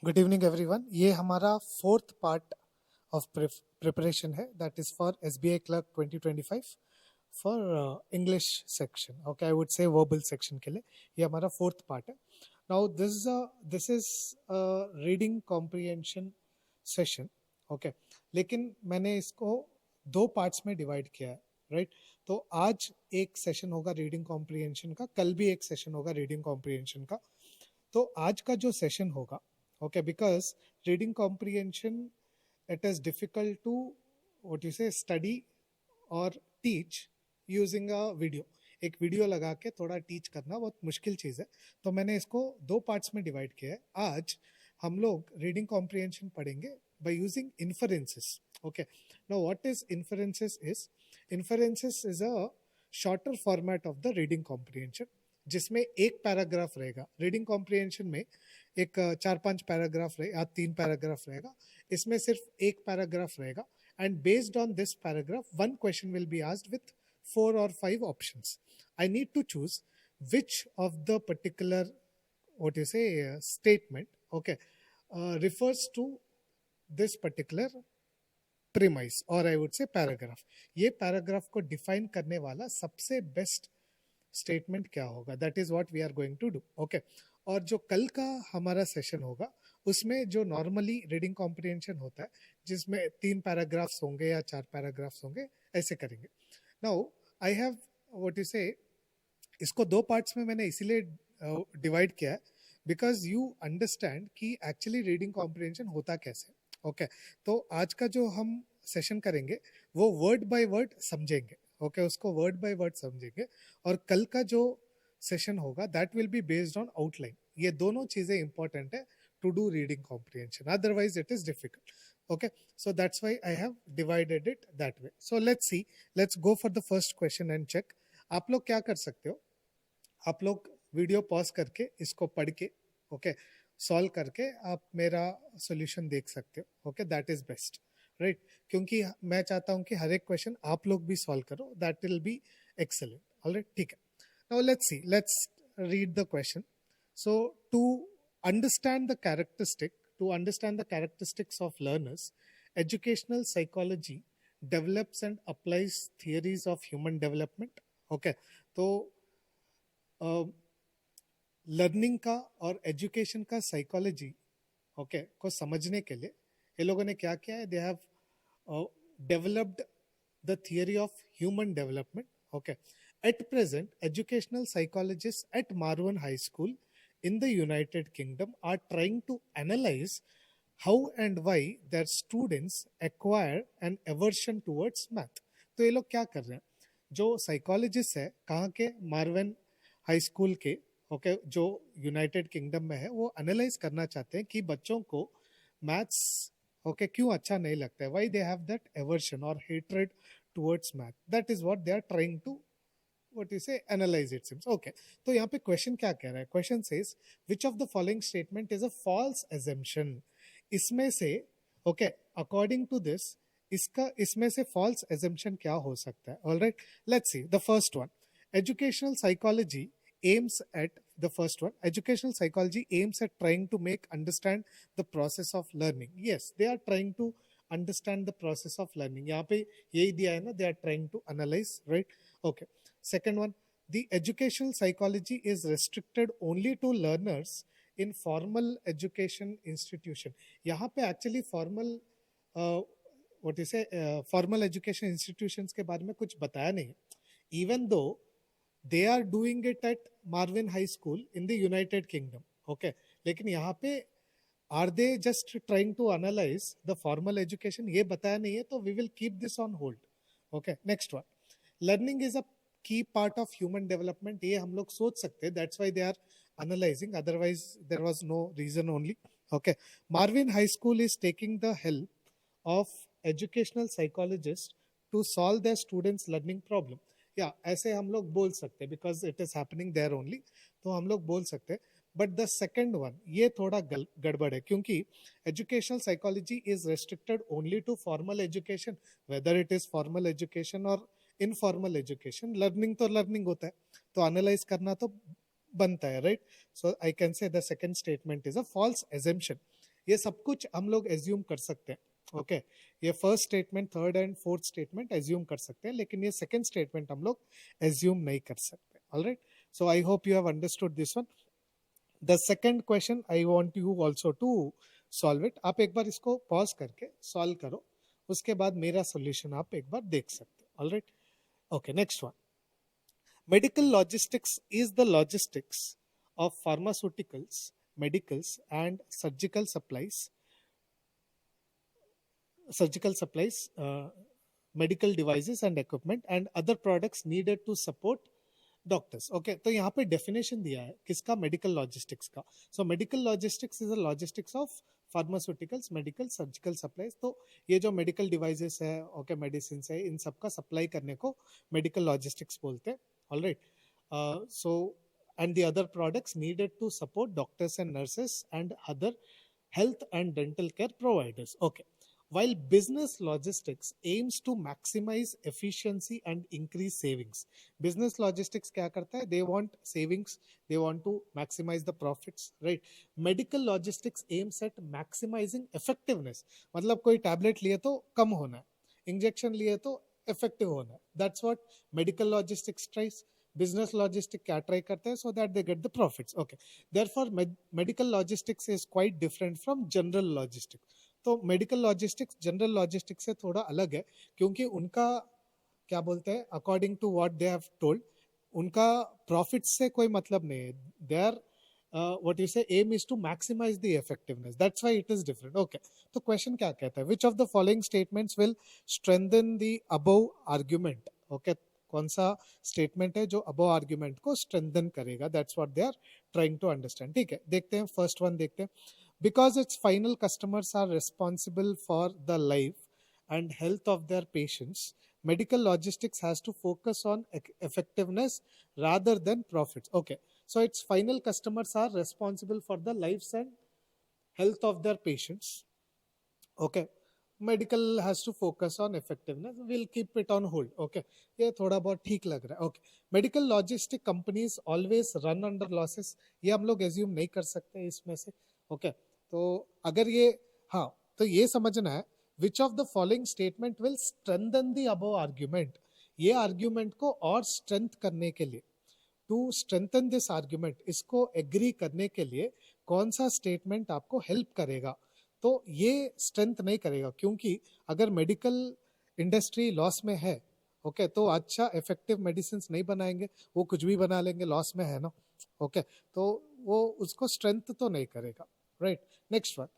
Good evening everyone. ये हमारा fourth part of preparation है, that is for SBI clerk 2025 for English section. Okay, I would say verbal section के लिए ये हमारा फोर्थ पार्ट है। Now this is reading comprehension session. Okay, लेकिन मैंने इसको दो पार्ट्स में डिवाइड किया है, राइट? तो आज एक सेशन होगा रीडिंग कॉम्प्रिहेंशन का, कल भी एक सेशन होगा रीडिंग कॉम्प्रिहेंशन का। तो आज का जो सेशन होगा, okay, because reading comprehension, it is difficult to what you say study or teach using a video. एक वीडियो लगा के थोड़ा टीच करना बहुत मुश्किल चीज़ है, तो मैंने इसको दो पार्ट्स में डिवाइड किया है। आज हम लोग रीडिंग कॉम्प्रिहेंशन पढ़ेंगे by using inferences. Okay, now what is inferences is a shorter format of the reading comprehension, जिसमें एक पैराग्राफ रहेगा। रीडिंग कॉम्प्रिहेंशन में एक 4-5 पैराग्राफ रहेगा या 3 पैराग्राफ रहेगा, इसमें सिर्फ एक पैराग्राफ रहेगा। And based on this paragraph one question will be asked with 4 or 5 options. I need to choose which of the particular what you say statement, okay, refers to this particular premise or I would say paragraph. ये paragraph को define करने वाला सबसे best statement क्या होगा, that is what we are going to do. Okay, और जो कल का हमारा सेशन होगा उसमें जो नॉर्मली रीडिंग कॉम्प्रिहेंशन होता है, जिसमें 3 पैराग्राफ्स होंगे या 4 पैराग्राफ्स होंगे, ऐसे करेंगे। Now I have what you से, इसको दो पार्ट्स में मैंने इसीलिए डिवाइड किया है बिकॉज यू अंडरस्टैंड कि एक्चुअली रीडिंग कॉम्प्रिहेंशन होता कैसे। ओके, तो आज का जो हम सेशन करेंगे वो वर्ड बाय वर्ड समझेंगे। ओके, उसको वर्ड बाय वर्ड समझेंगे। और कल का जो सेशन होगा that will be based on outline. ये दोनों चीजें इंपॉर्टेंट है to do reading comprehension, otherwise it is difficult. Okay, so that's why I have divided it that way. So let's see, let's go for the first question and check. आप लोग क्या कर सकते हो, आप लोग वीडियो पॉज करके इसको पढ़ के ओके सॉल्व करके आप मेरा सॉल्यूशन देख सकते हो। Okay, that is best, right? क्योंकि मैं चाहता हूं कि हर एक क्वेश्चन आप लोग भी सॉल्व करो, that will be excellent. Alright, ठीक है। Now let's see, let's read the question. So to understand the characteristic, to understand the characteristics of learners, educational psychology develops and applies theories of human development. Okay, तो learning का और education का psychology okay को समझने के लिए ये लोगों ने क्या किया है, they have developed the theory of human development. Okay, at present educational psychologist at Marwan high school in the United Kingdom are trying to analyze how and why their students acquire an aversion towards math. तो ये लोग क्या कर रहे हैं, जो psychologist है कहाँ के, मारवन हाई स्कूल के, ओके, जो यूनाइटेड किंगडम में है, वो एनालाइज करना चाहते हैं कि बच्चों को मैथ्स ओके क्यों अच्छा नहीं लगता है, why they have that aversion और hatred towards math. That is what they are trying to what you say analyze it seems। okay, तो यहाँ पे क्वेश्चन क्या कह रहा है, question says which of the following statement is a false assumption। इसमें से ओके अकॉर्डिंग टू दिस इसमें से false assumption क्या हो सकता है। Alright, let's see the first one. Educational psychology aims at the first one, educational psychology aims at trying to make understand the process of learning। yes, they are trying to understand the process of learning। यहाँ पे यही दिया है ना, they are trying to analyze, right? okay, second one, the educational psychology is restricted only to learners in formal education institution। यहाँ पे actually formal what you say formal education institutions के बारे में कुछ बताया नहीं है, even though they are doing it at Marvin High School in the United Kingdom। okay, लेकिन यहाँ पे are they just trying to analyze the formal education, ये बताया नहीं है, तो we will keep this on hold। okay, next one, learning is a key part of human development। ये हम लोग सोच सकते हैं, that's why they are analyzing, otherwise there was no reason only। okay, Marvin High School is taking the help of educational psychologists to solve their students learning problem। या ऐसे हम लोग बोल सकते हैं, because it is happening there only, तो हम लोग बोल सकते हैं। बट द सेकंड वन ये थोड़ा गड़बड़ है, क्योंकि educational psychology is restricted only to formal education, whether it is formal education और इनफॉर्मल एजुकेशन। लर्निंग तो लर्निंग होता है, तो एनालाइज करना तो बनता है, right? So I can say the second statement is a false assumption। ये सब कुछ हम लोग एज्यूम कर सकते हैं. ओके, ये first statement, third and fourth statement assume कर सकते हैं, लेकिन ये सेकंड स्टेटमेंट हम लोग एज्यूम नहीं कर सकते. Alright, so I hope you have understood this one. The second question I want you also to solve it. आप एक बार इसको पॉज करके सॉल्व करो, उसके बाद मेरा सॉल्यूशन आप एक बार देख सकते हो. Alright, okay, next one. Medical logistics is the logistics of pharmaceuticals, medicals, and surgical supplies, medical devices and equipment, and other products needed to support doctors. Okay, तो यहाँ पे डेफिनेशन दिया है किसका? मेडिकल लॉजिस्टिक्स का. So medical logistics is a logistics of pharmaceuticals, medical, surgical supplies. तो ये जो मेडिकल डिवाइसेस है, ओके, मेडिसिन है, इन सब का सप्लाई करने को मेडिकल लॉजिस्टिक्स बोलते हैं. Alright, so and the other products needed to support doctors and nurses and other health and dental care providers. Okay. While business logistics aims to maximize efficiency and increase savings. Business logistics क्या करता है? They want savings, they want to maximize the profits, right? Medical logistics aims at maximizing effectiveness. मतलब कोई tablet लिए तो कम होना है, injection लिए तो इफेक्टिव होना है. That's what medical logistics tries. Business logistics क्या ट्राई करते हैं? So that they get the profits. Okay. Therefore, medical logistics is quite different from general logistics. तो मेडिकल लॉजिस्टिक्स जनरल लॉजिस्टिक्स से थोड़ा अलग है, क्योंकि उनका क्या बोलते हैं, according to what they have told, उनका प्रॉफिट से कोई मतलब नहीं है. They are what you say aim is to maximise the effectiveness. That's why it is different. Okay, तो क्वेश्चन क्या कहता है? Which of the following statements will strengthen the above argument. Okay, कौन सा स्टेटमेंट है जो अबव आर्ग्यूमेंट को strengthen करेगा? That's what they are trying to understand. ठीक है, देखते हैं फर्स्ट वन. देखते हैं. Because its final customers are responsible for the life and health of their patients, medical logistics has to focus on effectiveness rather than profits. Okay, so its final customers are responsible for the lives and health of their patients. Okay, medical has to focus on effectiveness. We'll keep it on hold. Okay, ये थोड़ा बहुत ठीक लग रहा है. Okay, medical logistic companies always run under losses. ये हम लोग assume नहीं कर सकते इसमें से. Okay, तो अगर ये, हाँ, तो ये समझना है which of the following statement will strengthen the above argument. ये आर्ग्यूमेंट को और स्ट्रेंथ करने के लिए, टू स्ट्रेंथन दिस आर्ग्यूमेंट, इसको एग्री करने के लिए कौन सा स्टेटमेंट आपको हेल्प करेगा? तो ये स्ट्रेंथ नहीं करेगा, क्योंकि अगर मेडिकल इंडस्ट्री लॉस में है, ओके, तो अच्छा इफेक्टिव मेडिसिन नहीं बनाएंगे, वो कुछ भी बना लेंगे, लॉस में है ना. ओके, तो वो उसको स्ट्रेंथ तो नहीं करेगा. Right. Next one.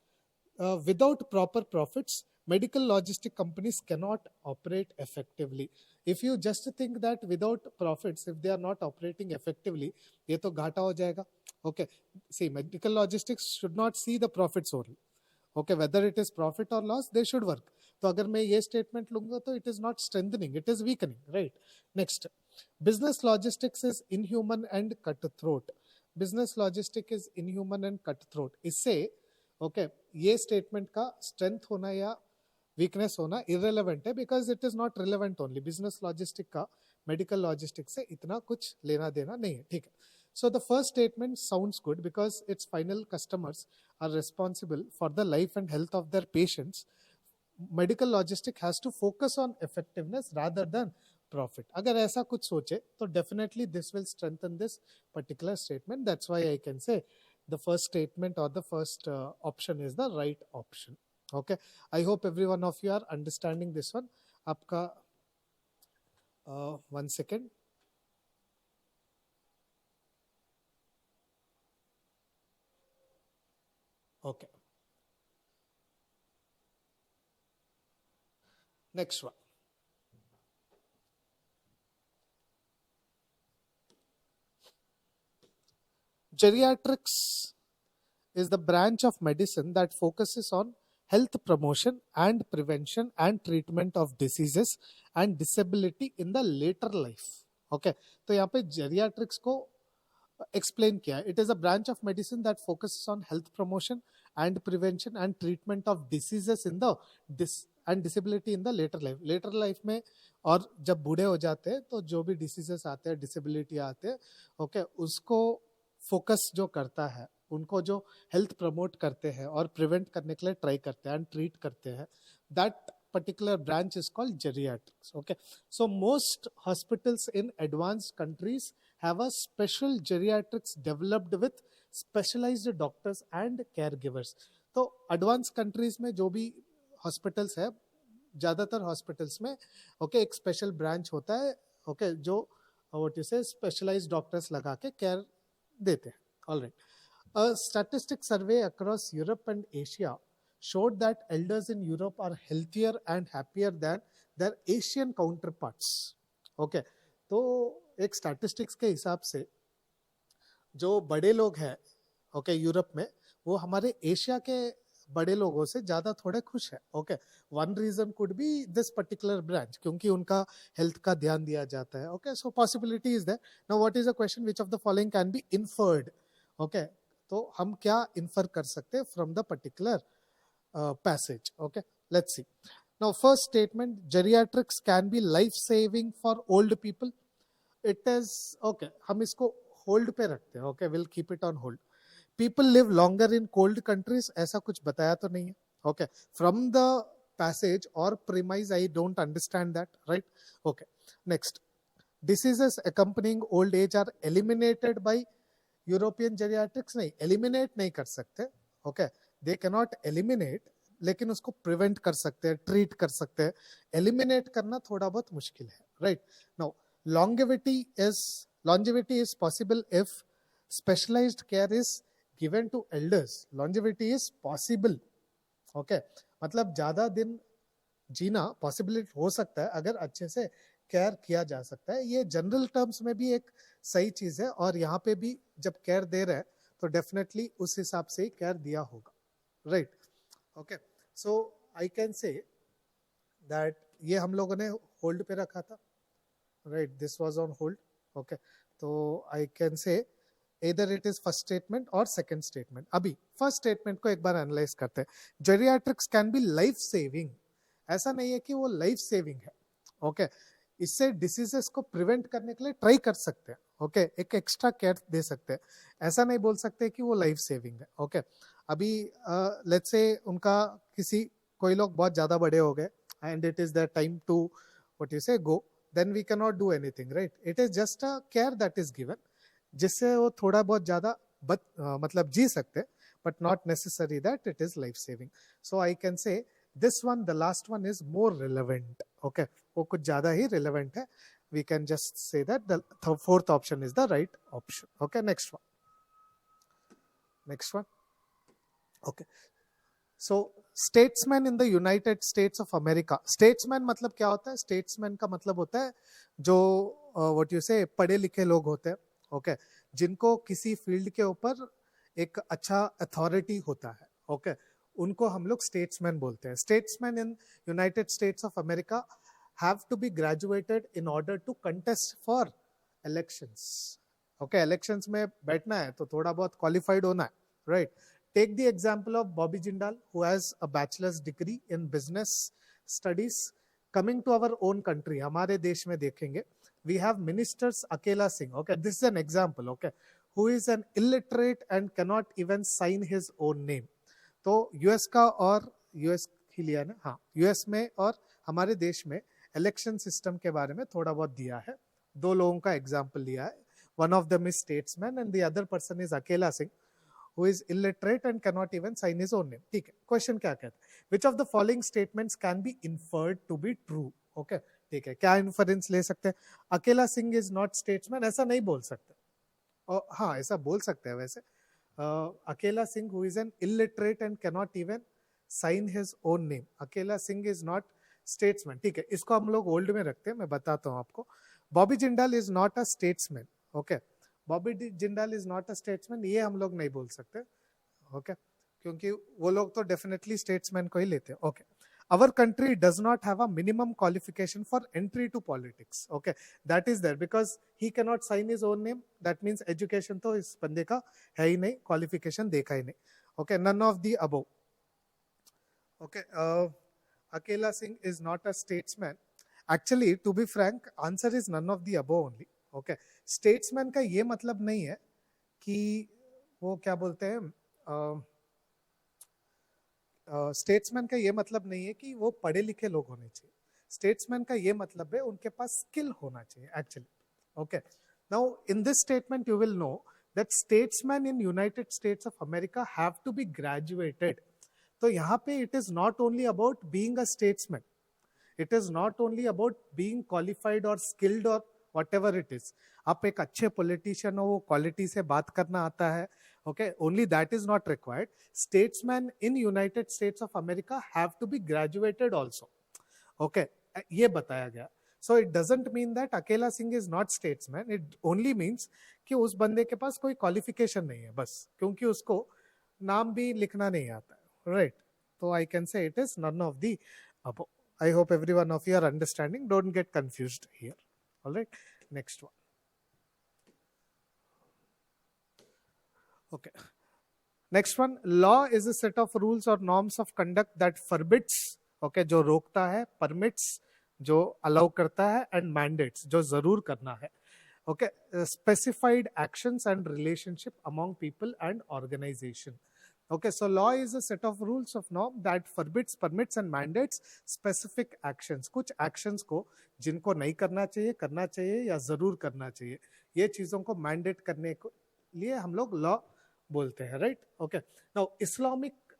Without proper profits, medical logistic companies cannot operate effectively. If you just think that without profits, if they are not operating effectively, ये तो घाटा हो जाएगा. Okay. See, medical logistics should not see the profits only. Okay, whether it is profit or loss, they should work. तो अगर मैं ये statement लूंगा तो it is not strengthening, it is weakening, right? Next. Business logistics is inhuman and cutthroat. Business logistic is inhuman and cut throat. इससे okay, ये statement का strength होना या वीकनेस होना इररिलेवेंट है, because it is not relevant only. Business logistic का medical logistic से इतना कुछ लेना देना नहीं है. ठीक है, so the first statement sounds good because it's final customers are responsible for the life and health of their patients. Medical logistic has to focus on effectiveness rather than profit. अगर ऐसा कुछ सोचे तो definitely this will strengthen this particular statement. That's why I can say the first statement or the first option is the right option. Okay, I hope every one of you are understanding this one. आपका 1 second. Okay, next one. Geriatrics is the branch of medicine that focuses on health promotion and prevention and treatment of diseases and disability in the later life. Okay, तो यहाँ पे geriatrics को explain किया है. It is a branch of medicine that focuses on health promotion and prevention and treatment of diseases in the and disability in the later life. Later life में और जब बूढ़े हो जाते हैं तो जो भी diseases आते हैं, disability आते हैं, okay, उसको फोकस जो करता है उनको जो हेल्थ प्रमोट करते हैं और प्रिवेंट करने के लिए ट्राई करते हैं एंड ट्रीट करते हैं, that particular branch is called geriatrics. Okay, so most hospitals in advanced countries have a special geriatrics developed with specialized doctors and caregivers. तो advanced countries में जो भी hospitals है, ज़्यादातर hospitals में एक special branch होता है जो what you say specialized doctors लगा के care देते हैं. All right. A statistic survey across Europe and Asia showed that elders in Europe are healthier and happier than their Asian counterparts. Okay, तो एक statistics के हिसाब से जो बड़े लोग हैं यूरोप में, वो हमारे एशिया के बड़े लोगों से ज्यादा थोड़े खुश है. One reason could be this particular branch, क्योंकि उनका हेल्थ का ध्यान दिया जाता है. So possibility is there. Now what is the question, which of the following can be inferred. तो हम क्या इन्फर कर सकते हैं from the particular passage. Okay, let's see. Now first statement, geriatrics can be life saving for old people. It is हम इसको hold पे रखते हैं. We'll keep it on hold. People live longer in cold countries, ऐसा कुछ बताया तो नहीं है. From the passage or premise I don't understand that, right? Next, diseases accompanying old age are eliminated by European geriatrics. नहीं, eliminate नहीं कर सकते. दे कैनॉट एलिमिनेट, लेकिन उसको प्रिवेंट कर सकते हैं, ट्रीट कर सकते हैं. एलिमिनेट करना थोड़ा बहुत मुश्किल है, right? Now longevity is possible if specialized care is given to elders. Longevity is possible. मतलब ज्यादा दिन जीना पॉसिबिलिटी हो सकता है अगर अच्छे से केयर किया जा सकता है. ये जनरल टर्म्स में भी एक सही चीज है, और यहाँ पे भी जब केयर दे रहे हैं तो डेफिनेटली उस हिसाब से ही केयर दिया होगा. Right. Okay. So I can say that ये हम लोगों ने होल्ड पे रखा था. Right. This was on hold. Okay. तो I can say either it is first statement or second statement. अभी first statement को एक बार एनालाइज करते हैं. Geriatrics can be life saving. ऐसा नहीं है कि वो लाइफ सेविंग है. इससे डिसीजेस को प्रिवेंट करने के लिए ट्राई कर सकते हैं. एक एक्स्ट्रा केयर दे सकते हैं. ऐसा नहीं बोल सकते कि वो लाइफ सेविंग है. अभी लेट्स से उनका कोई लोग बहुत ज्यादा बड़े हो गए and it is the time to what you say go, then we can not do anything, right? It is just a care that is given, जिससे वो थोड़ा बहुत ज्यादा मतलब जी सकते, but not necessary that it is life saving. So I can say this one, the last one is more relevant. वो कुछ ज्यादा ही रिलेवेंट है. We can just say that the fourth option is the right option. Next one. So statesman in the United States of America. Statesman मतलब क्या होता है? Statesman का मतलब होता है जो what you say पढ़े लिखे लोग होते हैं. जिनको किसी फील्ड के ऊपर एक अच्छा अथॉरिटी होता है. उनको हम लोग statesman बोलते हैं. Statesman in United States of America have to be graduated in order to contest for elections. Elections में बैठना है तो थोड़ा बहुत qualified होना है, right? Take the example of Bobby Jindal, who has a bachelor's degree in business studies. Coming to our own country, हमारे देश में देखेंगे, we have ministers Akela Singh. This is an example. Who is an illiterate and cannot even sign his own name. तो US का और US ही लिया ना, हाँ, US में और हमारे देश में इलेक्शन सिस्टम के बारे में थोड़ा बहुत दिया है. दो लोगों का एग्जाम्पल लिया है. One of them is statesman and the other person is Akela Singh, who is illiterate and cannot even sign his own name. ठीक है, क्वेश्चन क्या कहता है? Which of the following statements can be inferred to be true? ठीक है, क्या inference ले सकते हैं? अकेला सिंह इज नॉट स्टेट्समैन, ऐसा नहीं बोल सकते. और हाँ, ऐसा बोल सकते हैं वैसे. अकेला Singh who is an illiterate and cannot even sign his own name. अकेला सिंह is not स्टेट्समैन. ठीक है, इसको हम लोग ओल्ड में रखते हैं, मैं बताता हूँ आपको. Bobby Jindal is not a statesman. Bobby Jindal is not a statesman, ये हम लोग नहीं बोल सकते. क्योंकि वो लोग तो डेफिनेटली स्टेट्समैन को ही लेते हैं. Our country does not have a minimum qualification for entry to politics. That is there because he cannot sign his own name. That means education तो इस बंदे का है ही नहीं, qualification देखा ही नहीं. None of the above. Akela Singh is not a statesman. Actually, to be frank, answer is none of the above only. Statesman का ये मतलब नहीं है कि वो क्या बोलते हैं, स्टेट्समैन का ये मतलब नहीं है कि वो पढ़े लिखे लोग होने चाहिए. स्टेट्समैन का ये मतलब है उनके पास स्किल होना चाहिए actually. Okay, now in this statement you will know that statesmen in United States of America have to be graduated. तो यहाँ पे it is not only about being a statesman, it is not only about being qualified or skilled or whatever it is. आप एक अच्छे politician हो, वो quality से बात करना आता है, okay, only that is not required. Statesmen in United States of America have to be graduated also. Okay, ये बताया गया. So it doesn't mean that अकेला Singh is not statesman. It only means कि उस बंदे के पास कोई क्वालिफिकेशन नहीं है बस, क्योंकि उसको नाम भी लिखना नहीं आता है, right? So I can say it is none of the above. I hope every one of you are understanding. Don't get confused here. All right, next one. Okay, next one. Law is a set of rules or norms of conduct that forbids, okay, जो रोकता है, permits जो allow करता है, and mandates जो जरूर करना है. Okay, specified actions and relationship among people and organization. Okay, so law is a set of rules of norm that forbids, permits and mandates specific actions. कुछ actions को जिनको नहीं करना चाहिए या जरूर करना चाहिए, ये चीजों को mandate करने को लिए हम लोग law बोलते हैं, right? Okay, now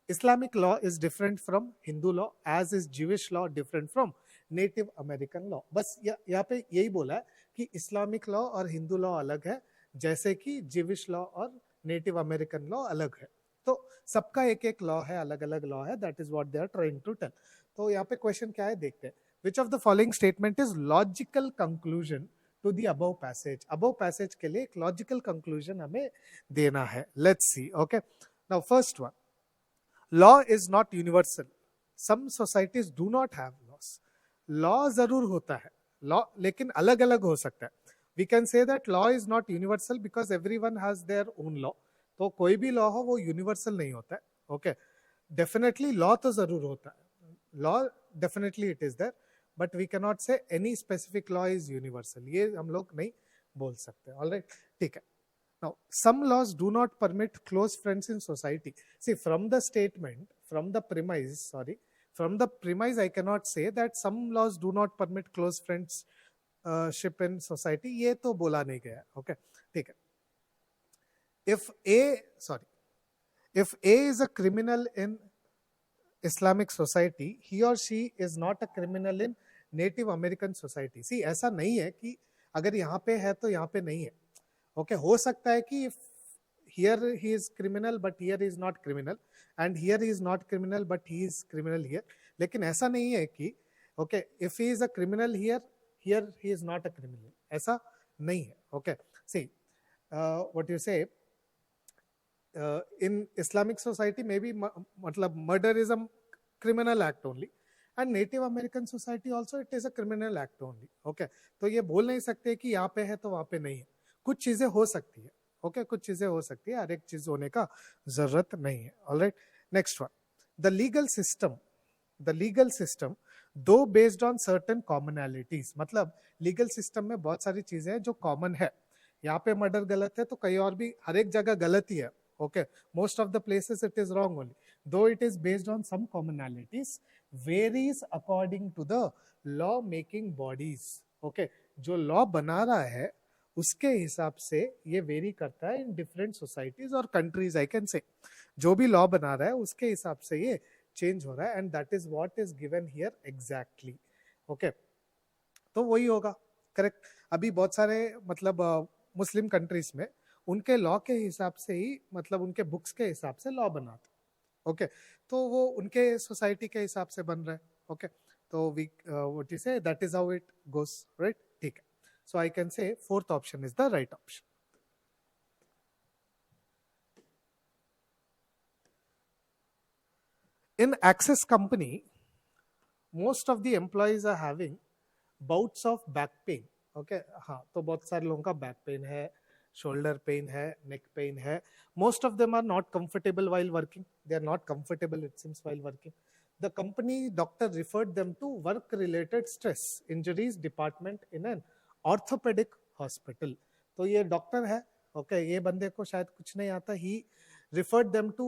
Islamic law is different from Hindu law, as is Jewish law different from Native American law. बस यहाँ पे यही बोला है कि इस्लामिक लॉ और हिंदू लॉ अलग है, जैसे कि जिविश लॉ और नेटिव अमेरिकन लॉ अलग है. तो सबका एक एक लॉ है, अलग अलग लॉ है. That is what they are trying to tell. तो यहाँ पे क्वेश्चन क्या है देखते हैं. Which of the following statement is logical conclusion to the above passage. Above passage के लिए एक लॉजिकल कंक्लूजन हमें देना है. Let's see. Okay, now first one, law is not universal. Some societies do not have laws. Law जरूर होता है, law लेकिन अलग अलग हो सकता है. We can say that law is not universal because everyone has their own law. तो कोई भी लॉ हो वो यूनिवर्सल नहीं होता है. ओके, डेफिनेटली लॉ तो जरूर होता है, law definitely it is there, but we can not say any specific law is universal. ये हम लोग नहीं बोल सकते. ऑलराइट, ठीक है. Now some laws do not permit close friends in society. See from the statement, from the premise I cannot say that some laws do not permit close friendship in society. ये तो बोला नहीं गया. Okay, ठीक है. If A is a criminal in Islamic society, he or she is not a criminal in Native American society. See, ऐसा नहीं है कि अगर यहाँ पे है तो यहाँ पे नहीं है. ओके, हो सकता है कि here he is criminal but here he is not criminal, and here he is not criminal but he is criminal here. लेकिन ऐसा नहीं है कि okay, if he is a criminal here he is not a criminal. ऐसा नहीं है. Okay, see, what you say, in Islamic society maybe मतलब murder is a criminal act only, and Native American society also it is a criminal act only. Okay, तो ये बोल नहीं सकते कि यहाँ पे है तो वहाँ पे नहीं है. कुछ चीजें हो सकती है. ओके, कुछ चीजें हो सकती है, हर एक चीज होने का जरूरत नहीं है. Alright, next one, the legal system दो बेस्ड ऑन सर्टेन कॉमनैलिटीज. मतलब लीगल सिस्टम में बहुत सारी चीजें हैं जो कॉमन है. यहाँ पे मर्डर गलत है तो कहीं और भी हर एक जगह गलत ही है. Okay, most of the places it is wrong only, though it is based on some commonalities, varies according to the law making bodies. Okay, जो लॉ बना रहा है उसके हिसाब से ये वेरी करता है इन डिफरेंट सोसाइटीज और कंट्रीज. आई कैन से जो भी लॉ बना रहा है उसके हिसाब से ये चेंज हो रहा है, and that is what is given here exactly. Okay, तो वही होगा. करेक्ट. अभी बहुत सारे मतलब मुस्लिम कंट्रीज में उनके लॉ के हिसाब से ही, मतलब उनके बुक्स के हिसाब से लॉ बनाते. ओके, तो वो उनके सोसाइटी के हिसाब से बन रहा है. ओके, तो we what you say that is how it goes, right? ठीक है. So I can say fourth option is the right option. In Axis company, most of the employees are having bouts of back pain. Okay, हाँ, तो बहुत सारे लोगों का back pain है, shoulder pain है, नेक पेन है. Most of them are not comfortable while working. They are not comfortable, it seems, while working. The company doctor referred them to work-related stress injuries department in an orthopaedic hospital. तो ये doctor है okay ये बंदे को शायद कुछ नहीं आता, ही referred them to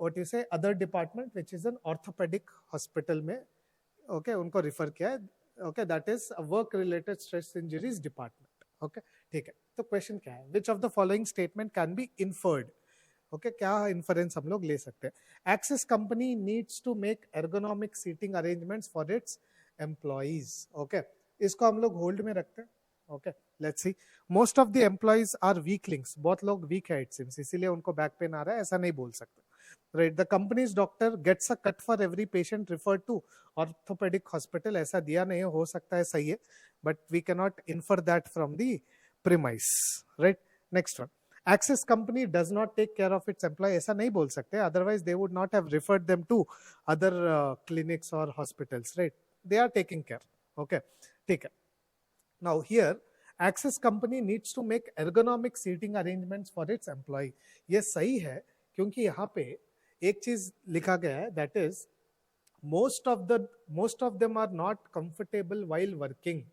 what you say other department which is an orthopedic hospital में, okay उनको refer किया है, okay that is a work related stress injuries department, okay ठीक है. तो question क्या है, which of the following statement can be inferred, okay क्या inference हम लोग ले सकते हैं. Axis company needs to make ergonomic seating arrangements for its employees, okay इसको हम लोग hold में रखते हैं. okay let's see, most of the employees are weaklings, बहुत लोग weak है it seems, इसीलिए उनको बैक पेन आ रहा है, ऐसा नहीं बोल सकते. right, the company's doctor gets a cut for every patient referred to orthopedic hospital, ऐसा दिया नहीं हो सकता है, सही है, but we cannot infer that from the premise. right, next one, Axis company does not take care of its employee, ऐसा नहीं बोल सकते, otherwise they would not have referred them to other clinics or hospitals. right, they are taking care. okay ठीक है. Now here Axis company needs to make ergonomic seating arrangements for its employee, ये सही है क्योंकि यहाँ पे एक चीज लिखा गया है, that is most of them are not comfortable while working.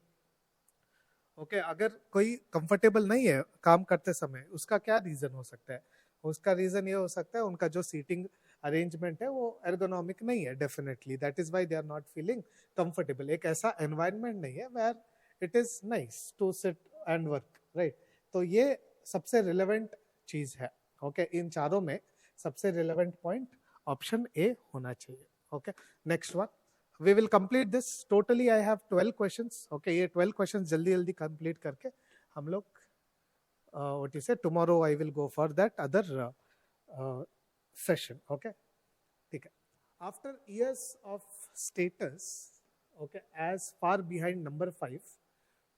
okay अगर कोई comfortable नहीं है काम करते समय, उसका क्या रीजन हो सकता है, उसका रीजन ये हो सकता है उनका जो सीटिंग अरेंजमेंट है वो ergonomic नहीं है, definitely that is why they are not feeling comfortable. एक ऐसा environment नहीं है where it is nice to sit and work, right? तो ये सबसे relevant चीज है. okay इन चारों में सबसे relevant point option A होना चाहिए. okay next one, we will complete this, totally I have 12 questions. okay ये 12 questions जल्दी जल्दी complete करके हम लोग what you say tomorrow I will go for that other session. okay ठीक है. after years of status, okay as far behind number 5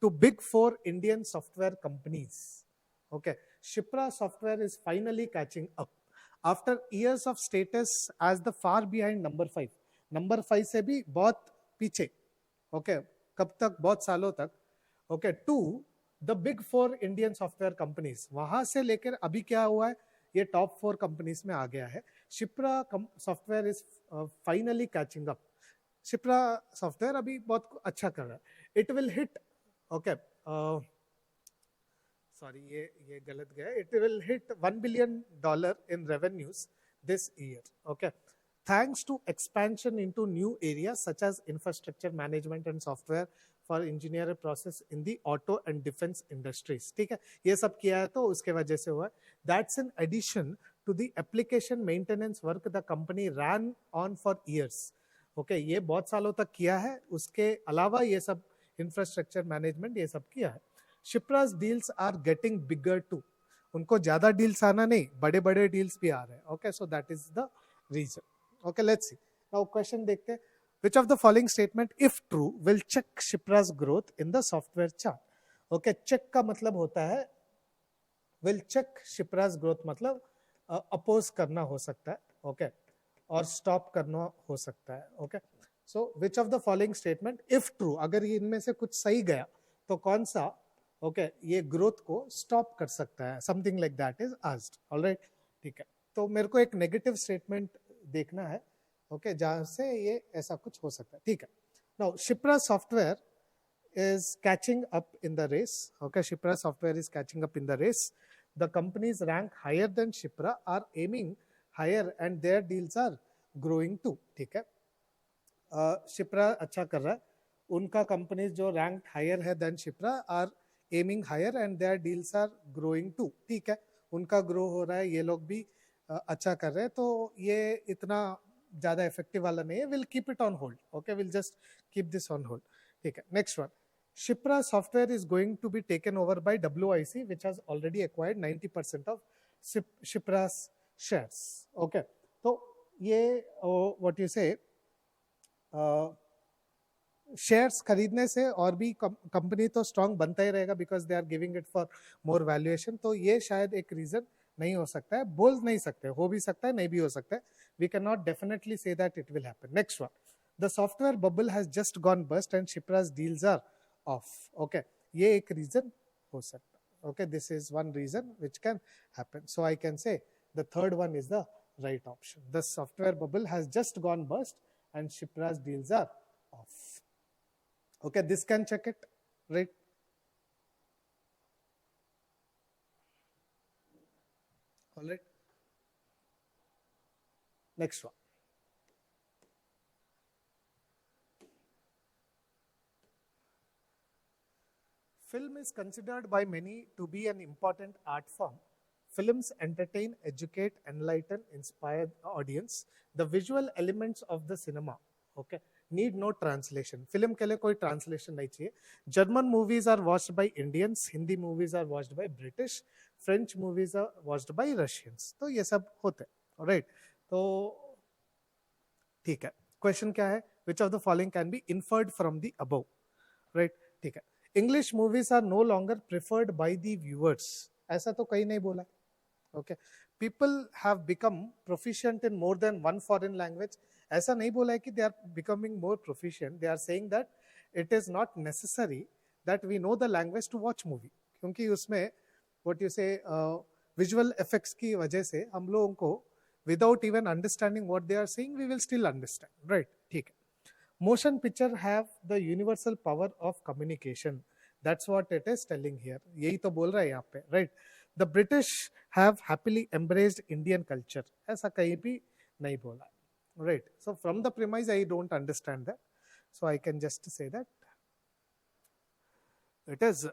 to big 4 Indian software companies, okay Shipra Software is finally catching up after years of status as the far behind number 5. number 5 से भी बहुत पीछे, okay कब तक, बहुत सालों तक. okay to the big 4 Indian software companies, वहां से लेकर अभी क्या हुआ है, ये टॉप 4 कंपनीज में आ गया है. Shipra Software is finally catching up. Shipra Software अभी बहुत अच्छा कर रहा है. it will hit, okay sorry ये गलत गया, it will hit $1 billion in revenues this year. okay thanks to expansion into new areas such as infrastructure management and software for engineering process in the auto and defense industries. ठीक है ये सब किया है तो उसके वजह से हुआ. that's in addition to the application maintenance work the company ran on for years. okay ये बहुत सालों तक किया है, उसके अलावा ये सब इंफ्रास्ट्रक्चर मैनेजमेंट ये सब किया है. Shipra's deals are getting bigger too. उनको ज्यादा डील्स आना नहीं, बड़े बड़े डील्स भी आ रहे हैं. okay so that is the reason. okay let's see now question देखते हैं. which of the following statement if true will check Shipra's growth in the software chart. okay check का मतलब होता है, will check Shipra's growth मतलब oppose करना हो सकता है, okay और स्टॉप करना हो सकता है. okay so which of the following statement if true, अगर ये इनमें से कुछ सही गया तो कौन सा okay ये ग्रोथ को स्टॉप कर सकता है, something like that is asked. Alright ठीक है. तो मेरे को एक नेगेटिव स्टेटमेंट देखना है, okay जहां से ये ऐसा कुछ हो सकता है. ठीक है. Now Shipra Software is catching up in the race. okay Shipra Software is catching up in the race. the companies rank higher than Shipra are aiming higher and their deals are growing too. ठीक है. Shipra अच्छा कर रहा है, उनका companies जो rank higher है then Shipra are aiming higher and their deals are growing too. ठीक है उनका ग्रो हो रहा है, ये लोग भी अच्छा कर रहे हैं, तो ये इतना ज्यादा इफेक्टिव वाला नहीं है. Will keep it on hold. Okay will just keep this on hold. ठीक है. Next one, Shipra Software is going to be taken over by WIC which has already acquired 90% of Shipra's shares. okay तो ये what you say shares खरीदने से और भी company तो strong बनता ही रहेगा because they are giving it for more valuation. तो ये शायद एक रीजन नहीं हो सकता है, बोल नहीं सकते, हो भी सकता है नहीं भी हो सकता है. We can not definitely say that it will happen. Next one, the software bubble has just gone bust and Shipra's deals are off. Okay ये एक रीजन हो सकता है. Okay this is one reason which can happen. So I can say the third one is the right option. The software bubble has just gone bust and Shipra's deals are off. okay this can check it, right? Alright, next one. Film is considered by many to be an important art form. Films entertain, educate, enlighten, inspire the audience. The visual elements of the cinema, okay, need no translation. Film के लिए कोई translation नहीं चाहिए. German movies are watched by Indians, Hindi movies are watched by British, French movies are watched by Russians. तो ये सब होते हैं, alright. तो ठीक है. Question क्या है? Which of the following can be inferred from the above? Right? ठीक है. English movies are no longer preferred by the viewers. ऐसा तो कहीं नहीं बोला. Okay. People have become proficient in more than one foreign language. ऐसा नहीं बोला है कि they are becoming more proficient. They are saying that it is not necessary that we know the language to watch movie. क्योंकि उसमें what you say visual effects की वजह से हम लोगों को without even understanding what they are saying, we will still understand. Right? ठीक है. Motion picture have the universal power of communication. That's what it is telling here. यही तो बोल रहा है यहाँ पे, right? The British have happily embraced Indian culture. ऐसा कहीं भी नहीं बोला, right? So from the premise, I don't understand that. So I can just say that it is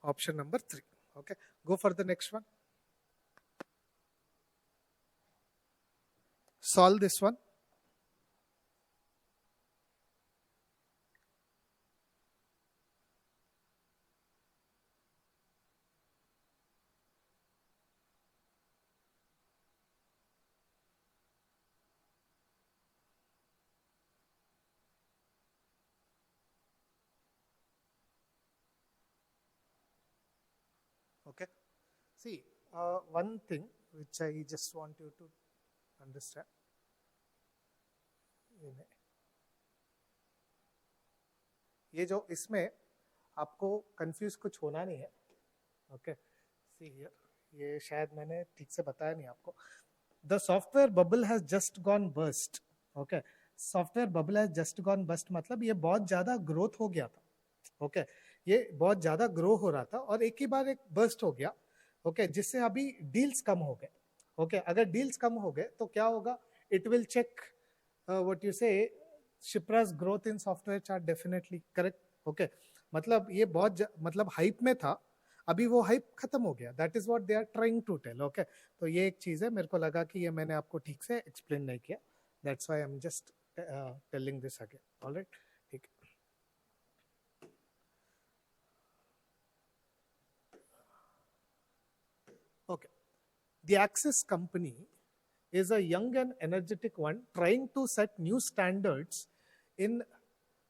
option number 3. Okay, go for the next one. Solve this one. Okay, see one thing which I just want you to understand. ये जो इसमें आपको confuse कुछ होना नहीं है. Okay, see here, ये शायद मैंने ठीक से बताया नहीं आपको. The software bubble has just gone bust. Okay, software bubble has just gone bust मतलब ये बहुत ज्यादा ग्रोथ हो गया था. ओके, ये बहुत ज्यादा ग्रो हो रहा था और एक ही बार एक बस्ट हो गया. ओके, जिससे अभी डील्स कम हो गए. ओके, अगर डील्स कम हो गए तो क्या होगा? It will check what you say शिप्रा's growth in software chart definitely correct. okay, मतलब ये बहुत मतलब हाइप में था, अभी वो हाइप खत्म हो गया. That is what they are trying to tell. Okay, तो ये एक चीज है, मेरे को लगा कि ये मैंने आपको ठीक से एक्सप्लेन नहीं किया. That's why I am just telling this again. Alright, ठीक है. Okay, the axis company is a young and energetic one trying to set new standards in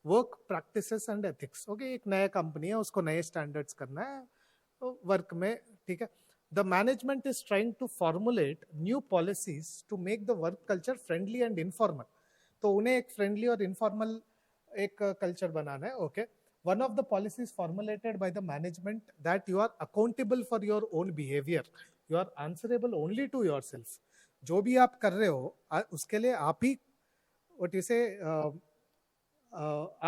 work practices and ethics. Okay, एक नया company है, उसको नए standards करना है work में. ठीक है. The management is trying to formulate new policies to make the work culture friendly and informal. तो उन्हें एक फ्रेंडली और इनफॉर्मल एक कल्चर बनाना है. Okay, one of the policies formulated by the management that you are accountable for your own behavior. You are answerable only to yourself. जो भी आप कर रहे हो उसके लिए आप ही व्हाट यू से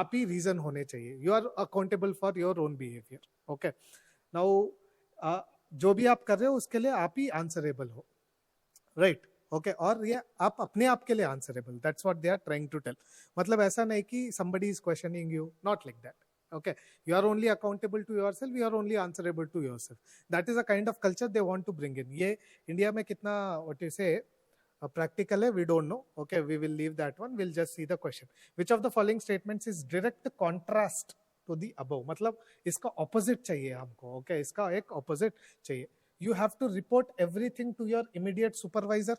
आप ही रीजन होने चाहिए. You are accountable for your own behaviour. Okay, now जो भी आप कर रहे हो उसके लिए आप ही आंसरेबल हो. राइट. ओके, और ये आप अपने आप के लिए answerable. That's what they are trying to tell. मतलब ऐसा नहीं कि somebody is questioning you, not like that. Okay, you are only accountable to yourself, you are only answerable to yourself. That is a kind of culture they want to bring in. ये India में कितना what you say practical है, we don't know. Okay, we will leave that one. We'll just see the question. Which of the following statements is direct contrast to the above? मतलब इसका opposite चाहिए हमको. Okay, इसका एक opposite चाहिए. You have to report everything to your immediate supervisor.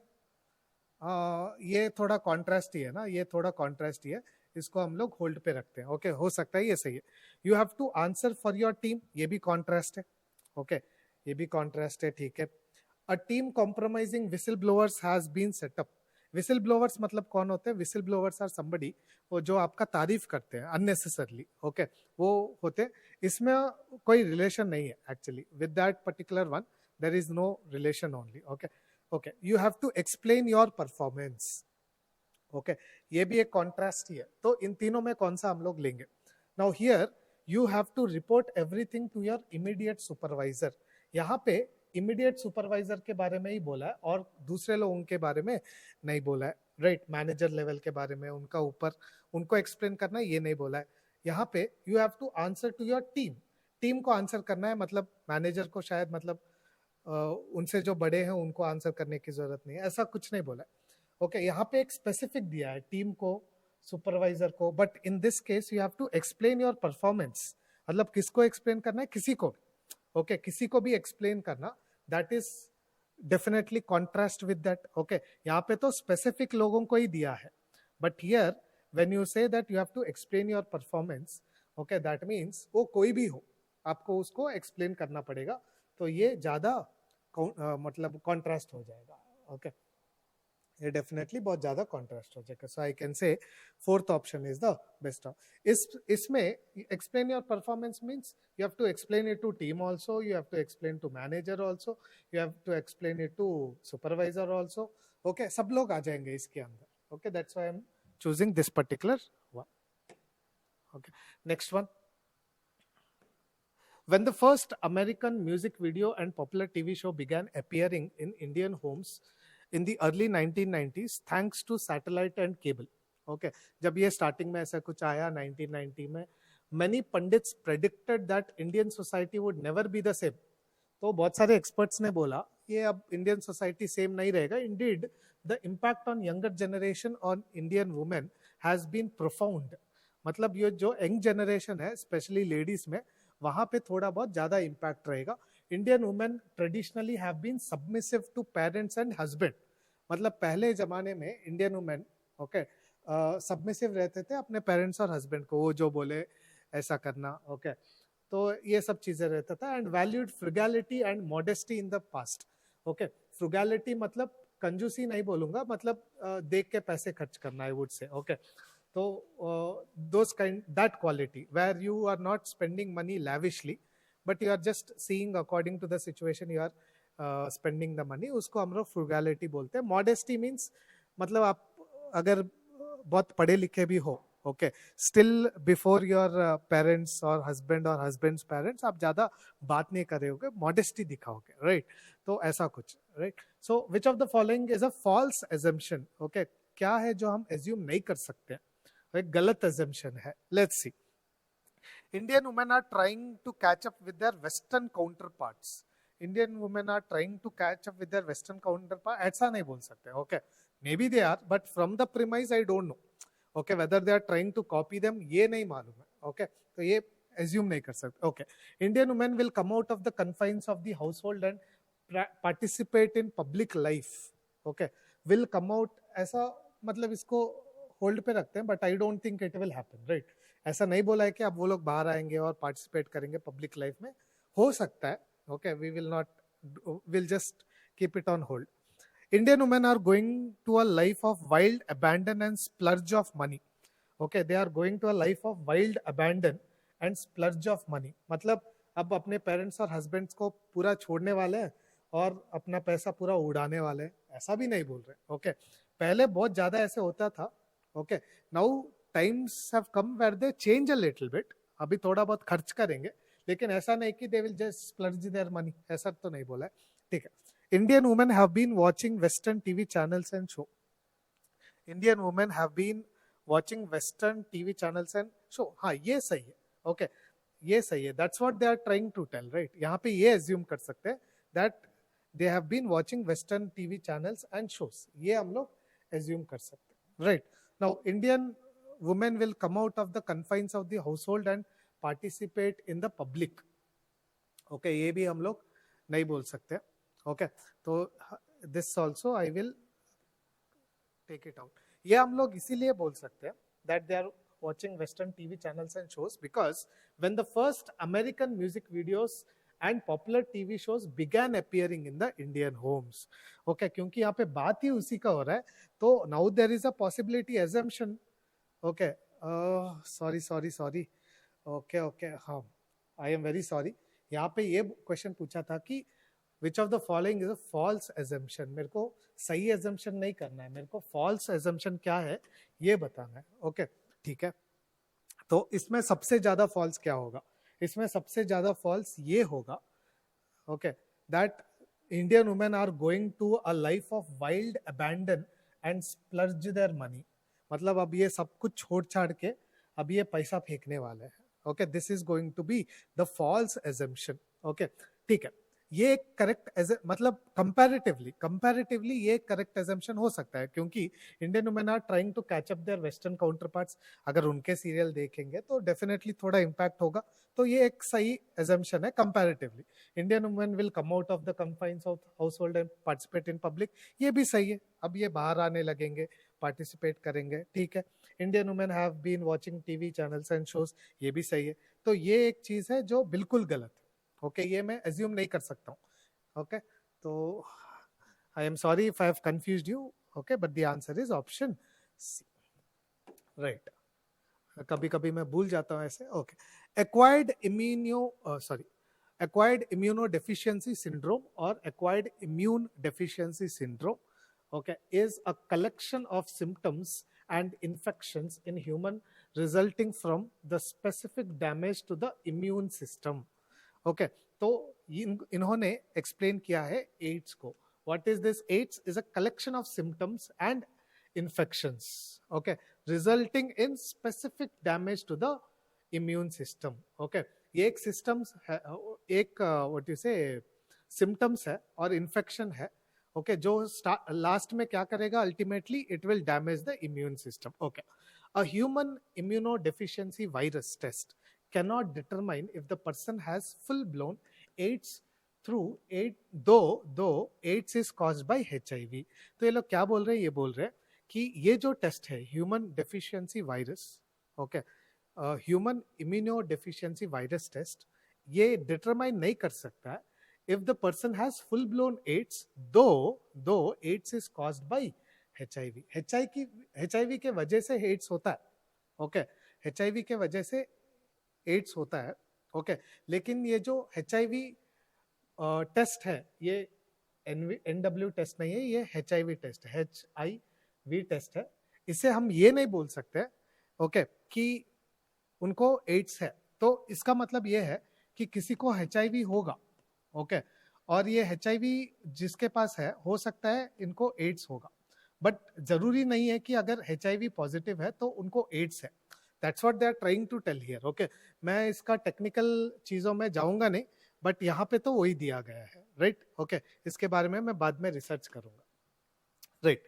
ये थोड़ा contrast ही है ना, ये थोड़ा कॉन्ट्रास्ट ही है, इसको हम लोग होल्ड पे रखते हैं. ओके, हो सकता है ये सही है. You have to answer for your team, ये भी कॉन्ट्रास्ट है. ओके, ये भी कॉन्ट्रास्ट है. ठीक है. A team compromising whistle blowers has been set up. Whistle blowers मतलब कौन होते हैं? विसिल ब्लोअर्स आर समबडी वो जो आपका तारीफ करते हैं अननेसेसरली. ओके, वो होते, इसमें कोई रिलेशन नहीं है actually with that particular one. There is no relation only. Okay, okay, you have to explain your performance. Okay, ये भी एक कॉन्ट्रास्ट ही है. तो इन तीनों में कौन सा हम लोग लेंगे? Now here you have to report everything to your immediate supervisor. यहाँ पे immediate supervisor के बारे में ही बोला है और दूसरे लोगों के बारे में नहीं बोला है, राइट? मैनेजर लेवल के बारे में उनका ऊपर उनको एक्सप्लेन करना है, ये नहीं बोला है. यहाँ पे you have to answer to your team. Team को आंसर करना है, मतलब मैनेजर को शायद, मतलब उनसे जो बड़े हैं उनको आंसर करने की जरूरत नहीं है, ऐसा कुछ नहीं बोला है. ओके, यहाँ पे एक स्पेसिफिक दिया है टीम को, सुपरवाइजर को, but in this case you have to explain your performance. मतलब किसको एक्सप्लेन करना है? किसी को. ओके, किसी को भी एक्सप्लेन करना, that is definitely contrast with that. Okay, यहाँ पे तो स्पेसिफिक लोगों को ही दिया है, but here when you say that you have to explain your performance, okay, that means वो कोई भी हो, आपको उसको एक्सप्लेन करना पड़ेगा. तो ये ज्यादा मतलब कॉन्ट्रास्ट हो जाएगा. ओके, ये डेफिनेटली बहुत ज्यादा कॉन्ट्रास्ट हो जाएगा. So I can say fourth option is the best. इसमें explain your performance means you have to explain it to team also, you have to explain to manager also, you have to explain it to supervisor also. Okay, सब लोग आ जाएंगे इसके अंदर. Okay, that's why I am choosing this particular one. Okay, next one. When the first American music video and popular TV show began appearing in Indian homes in the early 1990s, thanks to satellite and cable. Okay, जब ये starting में ऐसा कुछ आया 1990 में, many pundits predicted that Indian society would never be the same. तो बहुत सारे experts ने बोला ये अब Indian society same नहीं रहेगा. Indeed, the impact on younger generation on Indian women has been profound. मतलब ये जो young generation है, especially ladies में, वहां पे थोड़ा बहुत ज्यादा इम्पैक्ट रहेगा. Indian women traditionally have been submissive to parents and husband. मतलब पहले जमाने में इंडियन वुमेन, ओके, सबमिसिव रहते थे अपने पेरेंट्स और हस्बैंड को, वो जो बोले ऐसा करना. ओके, तो ये सब चीजें रहता था. And valued frugality and modesty in the past. Okay, frugality मतलब कंजूसी नहीं बोलूंगा, मतलब देख के पैसे खर्च करना, I would say. Okay, so those that quality where you are not spending money lavishly but you are just seeing according to the situation you are spending the money, उसको हम लोग frugality बोलते हैं. modesty means मतलब आप अगर बहुत पढ़े लिखे भी हो, okay, still before your parents or husband or husband's parents आप ज्यादा बात नहीं कर रहे होगे, modesty दिखाओगे, right? तो ऐसा कुछ, right? so which of the following is a false assumption? okay, क्या है जो हम assume नहीं कर सकते, एक गलत assumption है. Let's see. Indian women are trying to catch up with their Western counterparts. Indian women are trying to catch up with their Western counterparts. ऐसा नहीं बोल सकते. Okay, maybe they are, but from the premise I don't know. Okay, whether they are trying to copy them, ये नहीं मालूम है. Okay, तो ये assume नहीं कर सकते. Okay, Indian women will come out of the confines of the household and participate in public life. Okay, will come out, ऐसा मतलब इसको होल्ड पे रखते हैं, but I don't think it will happen, right? ऐसा नहीं बोला है कि अब वो लोग बाहर आएंगे और पार्टिसिपेट करेंगे पब्लिक लाइफ में. हो सकता है. Okay, we will not, will just keep it on hold. Indian women are going to a life of wild abandon and splurge of money. Okay, they are going to a life of wild abandon and splurge of money. मतलब अब अपने parents और husbands को पूरा छोड़ने वाले हैं और अपना पैसा पूरा उड़ाने वाले हैं, ऐसा भी नहीं बोल रहे. ओके, पहले बहुत ज्यादा ऐसे होता था. Okay, now times have come where they change a little bit. अभी थोड़ा बहुत खर्च करेंगे, लेकिन ऐसा नहीं कि they will just splurge their money. ऐसा तो नहीं बोला है. ठीक है. Indian women have been watching Western TV channels and show. Indian women have been watching Western TV channels and show. हाँ, ये सही है. Okay, ये सही है. That's what they are trying to tell, right? यहाँ पे ये assume कर सकते हैं that they have been watching Western TV channels and shows. ये हम लोग assume कर सकते हैं, right? Now, Indian women will come out of the confines of the household and participate in the public. Okay, ये भी हम लोग नहीं बोल सकते. Okay, तो this also I will take it out. ये हम लोग इसीलिए बोल सकते हैं that they are watching Western TV channels and shows because when the first American music videos and popular TV shows began appearing in the Indian homes. Okay, क्योंकि यहाँ पे बात ही उसी का हो रहा है, तो now there is a possibility assumption. Okay, sorry. Okay, हाँ, I am very sorry. यहाँ पे ये क्वेश्चन पूछा था कि which of the following is a false assumption. मेरे को सही assumption नहीं करना है, मेरे को false assumption क्या है ये बताना है. Okay, ठीक है. तो इसमें सबसे ज्यादा फॉल्स क्या होगा? इसमें सबसे ज्यादा फॉल्स ये होगा, okay, that Indian women are going to a life of wild abandon and splurge their money. मतलब अब ये सब कुछ छोड़ छाड़ के अब ये पैसा फेंकने वाले हैं। Okay, this is going to be the false assumption. Okay, ठीक है, ये एक करेक्ट मतलब कंपैरेटिवली ये करेक्ट एजम्पशन हो सकता है, क्योंकि Indian women are trying to catch up their western counterparts. अगर उनके सीरियल देखेंगे तो डेफिनेटली थोड़ा इम्पैक्ट होगा, तो ये एक सही एजम्पशन है comparatively. Indian women will come out of the confines of household and participate in public, ये भी सही है। अब ये बाहर आने लगेंगे, पार्टिसिपेट करेंगे, ठीक है। Indian women have been watching TV channels and shows, ये भी सही है। तो ये एक चीज है जो बिल्कुल गलत है। ओके, ये मैं एज्यूम नहीं कर सकता हूँ। ओके, तो I am sorry if I have confused you. Okay, but the answer is option C, right. कभी कभी मैं भूल जाता हूँ ऐसे। Okay, acquired immunodeficiency syndrome or acquired immune deficiency syndrome, okay, is a collection of symptoms and infections in human resulting from the specific damage to the immune system. Okay, तो इन्होंने explain किया है एड्स को। What is this? AIDS is a collection of symptoms and infections, okay, resulting in specific damage to the immune system. Okay, ये एक systems है, एक what you say symptoms है और infection है, okay, जो last में क्या करेगा? Ultimately it will damage the immune system. Okay, a human immunodeficiency virus test cannot determine if the person has full-blown AIDS through AIDS, though AIDS is caused by HIV. तो ये लोग क्या बोल रहे हैं? ये बोल रहे हैं कि ये जो टेस्ट है human deficiency virus, okay, human immunodeficiency virus test, ये डिटरमाइन नहीं कर सकता है if the person has full blown AIDS, though AIDS is caused by HIV. HIV के वजह से एड्स होता है, ओके, एचआईवी के वजह से एड्स होता है, ओके, लेकिन ये जो एचआईवी टेस्ट है ये एनडब्ल्यू टेस्ट नहीं है, ये एचआईवी टेस्ट है, HIV टेस्ट है। इससे हम ये नहीं बोल सकते, ओके, कि उनको एड्स है। तो इसका मतलब ये है कि किसी को HIV होगा, ओके, और ये HIV जिसके पास है हो सकता है इनको एड्स होगा, बट जरूरी नहीं है कि अगर HIV पॉजिटिव है तो उनको एड्स है। That's what they are trying to tell here. Okay, मैं इसका टेक्निकल चीजों में जाऊंगा नहीं, बट यहाँ पे तो वही दिया गया है, राइट। ओके, इसके बारे में मैं बाद में रिसर्च करूंगा, राइट,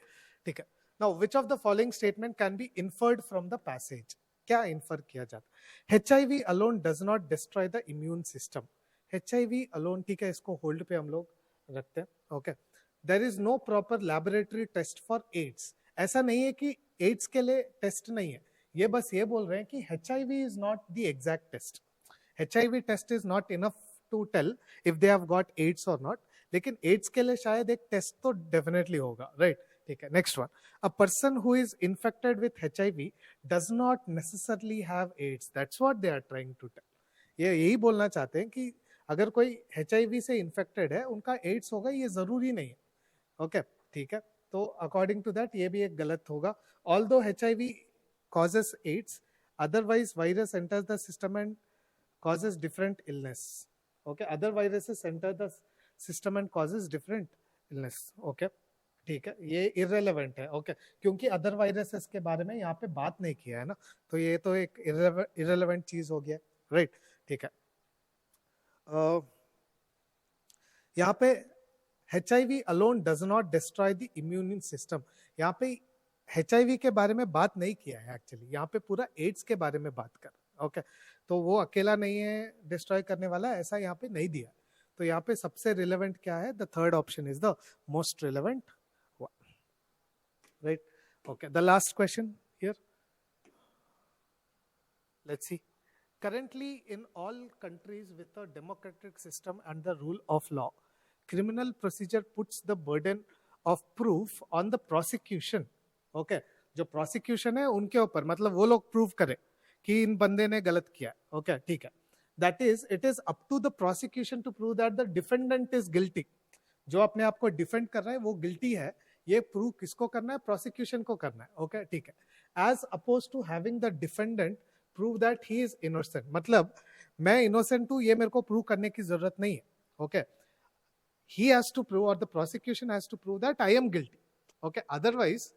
ठीक है। Now, which of the following statement can be inferred from the passage? क्या infer किया जाता है? HIV alone does not destroy the immune system. HIV alone, ठीक है, इसको होल्ड पे हम लोग रखते हैं, okay. There is no proper laboratory test for AIDS. ऐसा नहीं है कि AIDS के लिए टेस्ट नहीं है, ये बस ये बोल रहे हैं कि HIV is not the exact test. HIV test is not enough to tell if they have got AIDS or not. लेकिन AIDS के लिए शायद एक टेस्ट तो डेफिनेटली होगा, राइट, ठीक है। Next one, a person who is infected with HIV does not necessarily have AIDS. That's what they are trying to tell. ये यही बोलना चाहते हैं कि अगर कोई HIV से इन्फेक्टेड है उनका एड्स होगा, ये जरूरी नहीं है, ओके, ठीक है। तो अकॉर्डिंग टू दैट ये भी एक गलत होगा। Although HIV causes AIDS, otherwise virus enters the system and causes different illness. Okay, other viruses enter the system and causes different illness. Okay, ठीक है, ये इररेलेवेंट है, ओके, क्योंकि अदर वायरसेस के बारे में यहाँ पे बात नहीं किया है ना, तो ये तो एक इररेलेवेंट चीज हो गया, राइट, ठीक है। यहाँ पे HIV alone does not destroy the immune system, यहाँ पे HIV के बारे में बात नहीं किया है एक्चुअली, यहाँ पे पूरा एड्स के बारे में बात कर, ओके, तो वो अकेला नहीं है डिस्ट्रॉय करने वाला, ऐसा यहाँ पे नहीं दिया। तो यहाँ पे सबसे रिलेवेंट क्या है? The third option is the most relevant one, right? Okay, the last question here, let's see. Currently in all countries with a democratic system and the rule of law, criminal procedure puts the burden of proof on the prosecution. Okay, जो prosecution है उनके ऊपर, मतलब वो लोग prove करें कि इन बंदे ने गलत किया, okay, ठीक है। That is, it is up to the prosecution to prove that the defendant is guilty. जो अपने आप को डिफेंड कर रहा है वो गिल्टी है, ये प्रूव किसको करना है? प्रोसिक्यूशन को करना है, ओके, ठीक है। As oppose to having the defendant prove that he is innocent. मतलब मैं innocent हूँ ये मेरे को prove करने की जरूरत नहीं है. Okay, he has to prove, or the prosecution has to prove that I am guilty. Okay, otherwise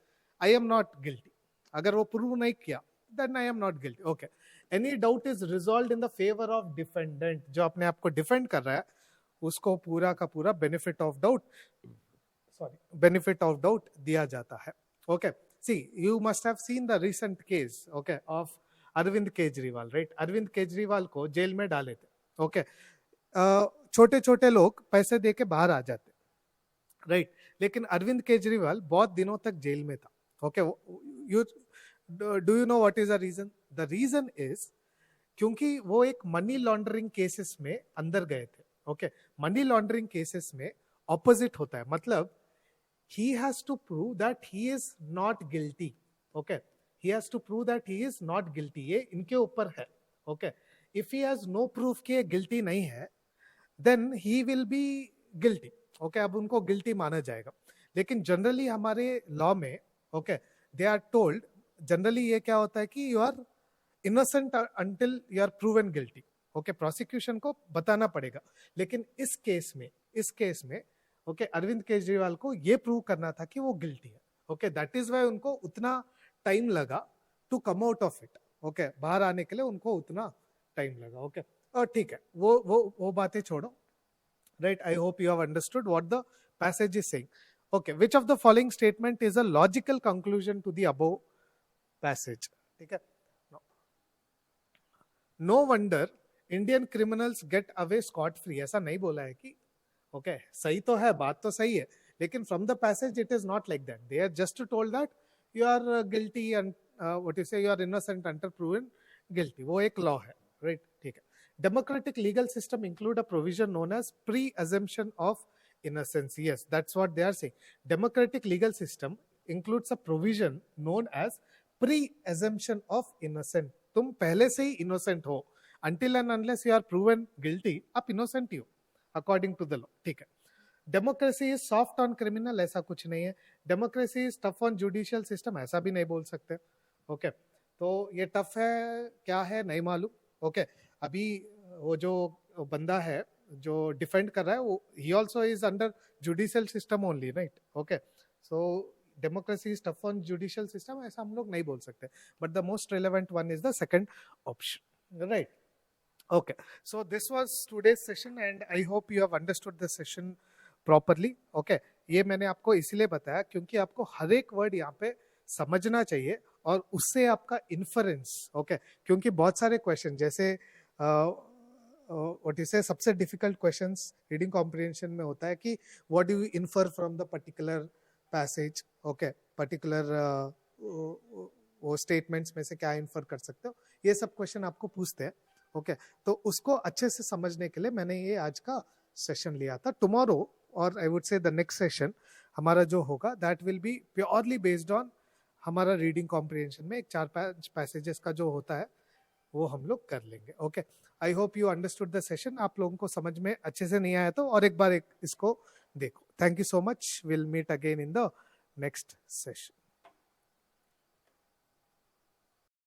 I am not guilty. अगर वो prove नहीं किया then I am not guilty. Okay, any doubt is resolved in the favor of defendant. जो अपने आप को defend कर रहा है उसको पूरा का पूरा benefit of doubt दिया जाता है. Okay, see, you must have seen the recent case, okay, of Arvind Kejriwal, right? Arvind Kejriwal को जेल में डाले थे. Okay, छोटे छोटे लोग पैसे दे के बाहर आ जाते, राइट? लेकिन अरविंद केजरीवाल बहुत दिनों तक जेल में था. Okay, do you know what is the reason? The reason is क्योंकि वो एक मनी लॉन्ड्रिंग केसेस में अंदर गए थे. ओके, मनी लॉन्ड्रिंग केसेस में ऑपोजिट होता है, मतलब he has to prove that he is not guilty. Okay, he has to prove that he is not guilty. ये इनके ऊपर है. Okay, if he has no proof कि ये guilty नहीं है then he will be guilty. Okay, अब उनको guilty माना जाएगा. लेकिन जनरली हमारे लॉ में okay, they are told, generally ये क्या होता है कि you are innocent until you are proven guilty. Okay, prosecution को बताना पड़ेगा. लेकिन इस केस में ओके, अरविंद केजरीवाल को ये प्रूव करना था कि वो गिल्टी है. ओके, दैट इज वाई उनको उतना टाइम लगा to come out of it. Okay, बाहर आने के लिए उनको उतना टाइम लगा. ओके, और ठीक है, वो बातें छोड़ो, right? I hope you have understood what the passage is saying. Okay, which of the following statement is a logical conclusion to the above passage? ठीक है, no wonder Indian criminals get away scot free. ऐसा नहीं बोला है कि okay, सही तो है, बात तो सही है, लेकिन from the passage it is not like that. They are just told that you are guilty and what you say you are innocent until proven guilty. वो एक लॉ है, राइट? ठीक है. Democratic legal system include a provision known as presumption of innocence. Yes, that's what they are saying. Democratic legal system includes a provision known as presumption of innocent. तुम पहले से ही innocent हो, until and unless you are proven guilty, आप innocent ही हो according to the law. ठीक है. Democracy is soft on criminal, ऐसा कुछ नहीं है. Democracy is tough on judicial system, ऐसा भी नहीं बोल सकते. ओके, तो ये टफ है क्या है नहीं मालूम. ओके, अभी वो जो बंदा है जो डिफेंड कर रहा है वो he also is under judicial system only, right? Okay, so democracy is tough on judicial system, ऐसा हम लोग नहीं बोल सकते. But the most relevant one is the second option, right? Okay, so this was today's session and I hope you have understood the session properly. Okay, ये मैंने आपको इसीलिए बताया क्योंकि आपको हर एक वर्ड यहाँ पे समझना चाहिए और उससे आपका इन्फरेंस. ओके, क्योंकि बहुत सारे क्वेश्चन जैसे व्हाट इज से सबसे डिफिकल्ट क्वेश्चंस रीडिंग कॉम्प्रिहेंशन में होता है कि what do you infer from the particular passage. Okay, particular वो स्टेटमेंट्स में से क्या इन्फर कर सकते हो, ये सब क्वेश्चन आपको पूछते हैं. ओके, तो उसको अच्छे से समझने के लिए मैंने ये आज का सेशन लिया था. टुमारो और I would say the next session हमारा जो होगा that will B purely based on हमारा रीडिंग कॉम्प्रिहेंशन में एक 4-5 पैसेजेस का जो होता है वो हम लोग कर लेंगे. Okay, I hope you understood the session. आप लोगों को समझ में अच्छे से नहीं आया तो और एक बार इसको देखो. Thank you so much. Will meet again in the next session.